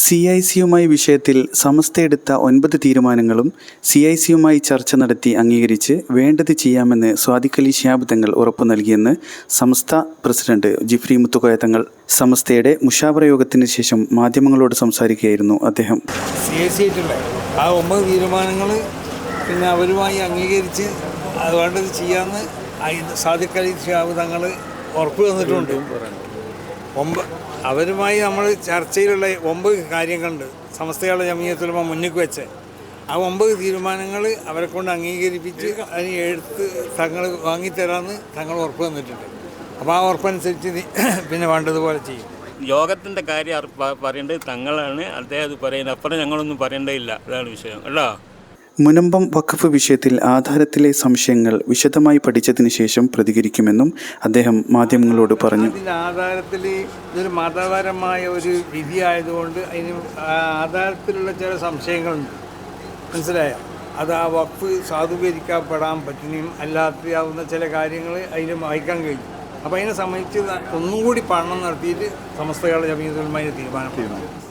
CIC-യുമായി വിഷയത്തിൽ സമസ്തയെടുത്ത 9 തീരുമാനങ്ങളും CIC-യുമായി ചർച്ച നടത്തി അംഗീകരിച്ച് വേണ്ടത് ചെയ്യാമെന്ന് സ്വാദിഖ് അലി ശിഹാബ് തങ്ങൾ ഉറപ്പു നൽകിയെന്ന് സമസ്ത പ്രസിഡന്റ് ജിഫ്രി മുത്തുക്കോയ തങ്ങൾ. സമസ്തയുടെ മുഷാവറ യോഗത്തിന് ശേഷം മാധ്യമങ്ങളോട് സംസാരിക്കുകയായിരുന്നു അദ്ദേഹം. ആ 9 തീരുമാനങ്ങൾ പിന്നെ അവരുമായി അംഗീകരിച്ച് അത് വേണ്ടത് ചെയ്യാമെന്ന് സ്വാദിഖ് അലി ശിഹാബ് തങ്ങൾ ഉറപ്പ് തന്നിട്ടുണ്ട്. അവരുമായി നമ്മൾ ചർച്ചയിലുള്ള 9 കാര്യങ്ങളുണ്ട്. സമസ്തകളുടെ ജമിയത്തുൽ ഉലമ മുന്നിക്ക് വെച്ച് ആ 9 തീരുമാനങ്ങൾ അവരെ കൊണ്ട് അംഗീകരിപ്പിച്ച് അതിന് എഴുത്ത് തങ്ങൾ വാങ്ങിത്തരാമെന്ന് തങ്ങൾ ഉറപ്പ് തന്നിട്ടുണ്ട്. അപ്പോൾ ആ ഉറപ്പനുസരിച്ച് പിന്നെ വേണ്ടതുപോലെ ചെയ്യും. യോഗത്തിൻ്റെ കാര്യം പറയേണ്ടത് തങ്ങളാണ്. അദ്ദേഹം അത് പറയുന്നത്, അപ്പുറം ഞങ്ങളൊന്നും പറയേണ്ടതില്ല. അതാണ് വിഷയം കേട്ടോ. മുനമ്പം വഖഫ് വിഷയത്തിൽ ആധാരത്തിലെ സംശയങ്ങൾ വിശദമായി പഠിച്ചതിന് ശേഷം പ്രതികരിക്കുമെന്നും അദ്ദേഹം മാധ്യമങ്ങളോട് പറഞ്ഞു. ആധാരത്തിൽ ഇതൊരു മതപരമായ ഒരു വിധി ആയതുകൊണ്ട് അതിന് ആധാരത്തിലുള്ള ചില സംശയങ്ങളുണ്ട്, മനസ്സിലായോ? അത് ആ വഖഫ് സാധൂകരിക്കപ്പെടാൻ പറ്റുകയും അല്ലാതെയാവുന്ന ചില കാര്യങ്ങൾ അതിന് വായിക്കാൻ കഴിയും. അപ്പോൾ അതിനെ സംബന്ധിച്ച് ഒന്നും കൂടി പഠനം നടത്തിയിട്ട് സമസ്തകളുടെ ജമിയത്തുൽ ഉലമയുടെ തീരുമാനം